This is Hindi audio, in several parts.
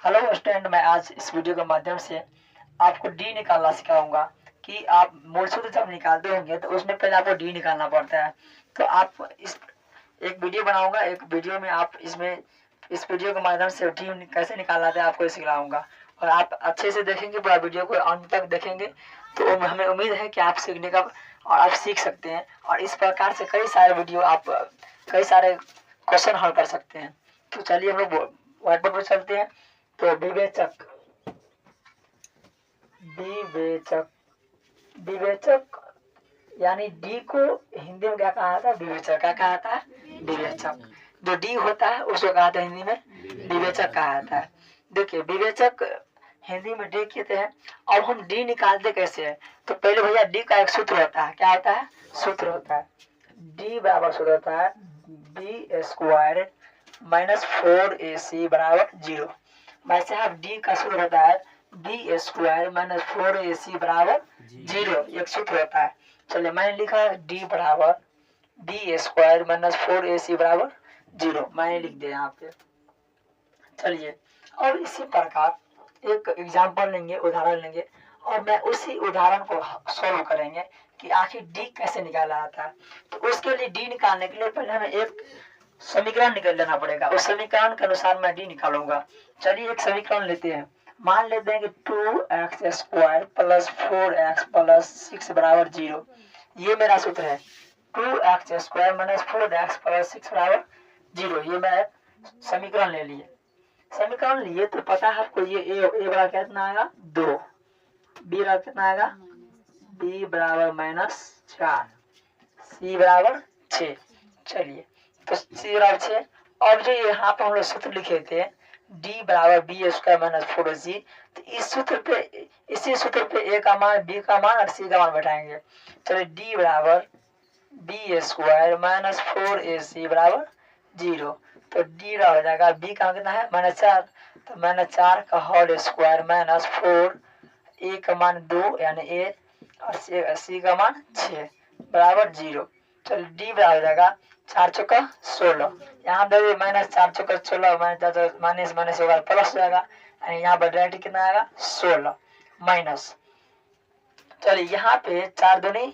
हेलो स्टूडेंट, मैं आज इस वीडियो के माध्यम से आपको डी निकालना सिखाऊंगा कि आप मूल सूत्र जब निकालते होंगे तो उसमें पहले आपको डी निकालना पड़ता है। तो आप इस एक वीडियो बनाऊंगा, एक वीडियो में आप इस वीडियो के माध्यम से डी कैसे निकालना है आपको सिखाऊंगा और आप अच्छे से देखेंगे, पूरा वीडियो को अंत तक देखेंगे तो हमें उम्मीद है कि आप सीखने का और आप सीख सकते हैं। और इस प्रकार से कई सारे वीडियो आप कई सारे क्वेश्चन हल कर सकते हैं। तो चलिए हम लोग व्हाइट बोर्ड पर चलते हैं। तो विवेचक विवेचक विवेचक यानी डी को हिंदी में क्या कहा था? विवेचक। क्या कहा था? विवेचक। जो डी होता है उसको कहा था हिंदी में विवेचक कहा था। देखिए विवेचक हिंदी में डी कहते हैं। अब हम डी निकालते कैसे हैं? तो पहले भैया डी का एक सूत्र होता है। क्या होता है? सूत्र होता है डी बराबर सूत्र होता है बी स्क्वायर माइनस 4ac बराबर 0। वैसे आप डी का सूत्र होता है बी स्क्वायर माइनस 4ac बराबर 0, एक सूत्र होता है। चलिए मैंने लिखा डी बराबर बी स्क्वायर माइनस 4ac बराबर 0, मैंने लिख दिया यहाँ पे। चलिए अब इसी प्रकार एक एग्जाम्पल लेंगे, उदाहरण लेंगे और मैं उसी उदाहरण को सॉल्व करेंगे कि आखिर डी कैसे निकाला जाता है। तो उसके लिए डी निकालने के लिए पहले हमें एक समीकरण निकाल लेना पड़ेगा। उस समीकरण के अनुसार मैं डी निकालूंगा। चलिए एक समीकरण लेते हैं। मान लेते हैं कि 2x square plus 4x plus 6 बराबर 0, ये मेरा सूत्र है। 2x square minus 4x plus 6 बराबर 0, ये मैं समीकरण ले लिए। समीकरण लिए तो पता है आपको ये ए बराबर कितना आएगा? 2, बी बराबर कितना आएगा? बी बराबर माइनस 4, सी बराबर 6। चलिए तो सी बराबर 6। और जो यहाँ पे हम लोग सूत्र लिखे थे डी बराबर बी स्क्वायर माइनस 4ac, तो इसी सूत्र पे ए का मान, बी का मान और सी का मान बैठाएंगे। चलिए डी बराबर बी स्क्वायर माइनस 4ac बराबर 0। तो डी हो जाएगा, बी का कितना है? माइनस 4, तो माइनस 4 का होल स्क्वायर माइनस 4, ए का मान 2 यानी ए और सी का मान 6 बराबर 0। चलिए डी बराबर हो जाएगा 4 चौका 16। यहाँ पे माइनस 4 चौका 16 माइनस माइनस होगा प्लस हो जाएगा। यहाँ पर डायरेक्ट कितना आएगा? 16 माइनस। चलिए यहाँ पे 4 दूनी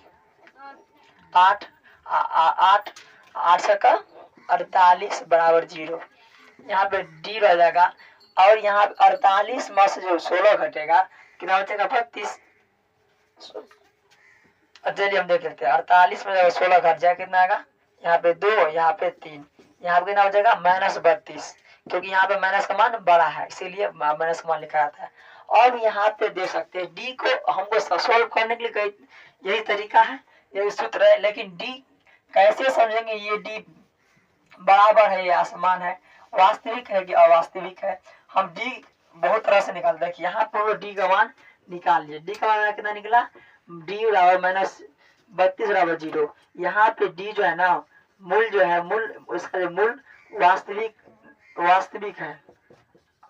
8, 8 चौका 48 बराबर 0। यहाँ पे डी रह जाएगा और यहाँ 48 में से जो 16 घटेगा कितना बचेगा? 32। चलिए हम देख लेते हैं। 48 में 16 घट जाए कितना आएगा? यहाँ पे 2, यहाँ पे 3, यहाँ पे कितना बचेगा? माइनस 32, क्योंकि यहाँ पे माइनस का मान बड़ा है इसीलिए माइनस का मान लिखा जाता है। और यहाँ पे देख सकते हैं डी को हमको सोल्व करने के लिए यही तरीका है, यही सूत्र है। लेकिन डी कैसे समझेंगे? ये डी बराबर है या असमान है, वास्तविक है कि अवास्तविक है, हम डी बहुत तरह से निकालते हैं। यहाँ पर डी का मान निकाल लिए। डी का मान कितना निकला? डी बराबर माइनस 32 बराबर 0। यहाँ पे डी जो है ना, मूल जो है, मूल उसका जो मूल वास्तविक है,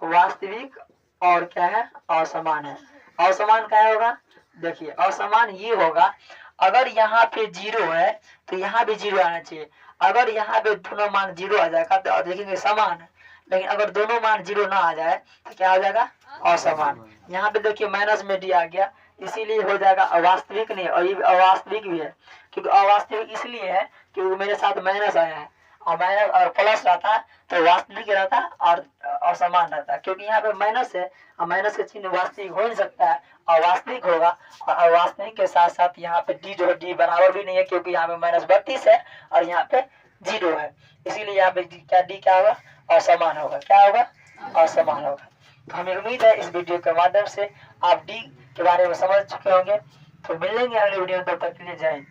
वास्तविक और क्या है? असमान है। असमान क्या होगा? देखिए असमान ये होगा, अगर यहाँ पे 0 है तो यहाँ भी 0 आना चाहिए। अगर यहाँ पे दोनों मान 0 आ जाएगा तो देखेंगे समान है, लेकिन अगर दोनों मान 0 ना आ जाए तो क्या हो जाएगा? असमान। यहाँ पे देखिए माइनस में डी आ गया, इसीलिए हो जाएगा अवास्तविक नहीं, और ये अवास्तविक भी है। क्योंकि अवास्तविक इसलिए है क्योंकि मेरे साथ माइनस आया है, और माइनस और प्लस रहता तो वास्तविक रहता और असमान रहता। क्योंकि यहाँ पे माइनस है और माइनस का चिन्ह वास्तविक हो नहीं सकता है, अवास्तविक होगा। और अवास्तविक के साथ साथ यहाँ पे डी जो है डी बराबर भी नहीं है, क्योंकि यहाँ पे माइनस 32 है और यहाँ पे 0 है, इसीलिए यहाँ पे क्या डी क्या होगा? असमान होगा। क्या होगा? असमान होगा। तो हमें उम्मीद है इस वीडियो के माध्यम से आप डी के बारे में समझ चुके होंगे। तो मिलेंगे अगले वीडियो में, तब तक के लिए जय हिंद।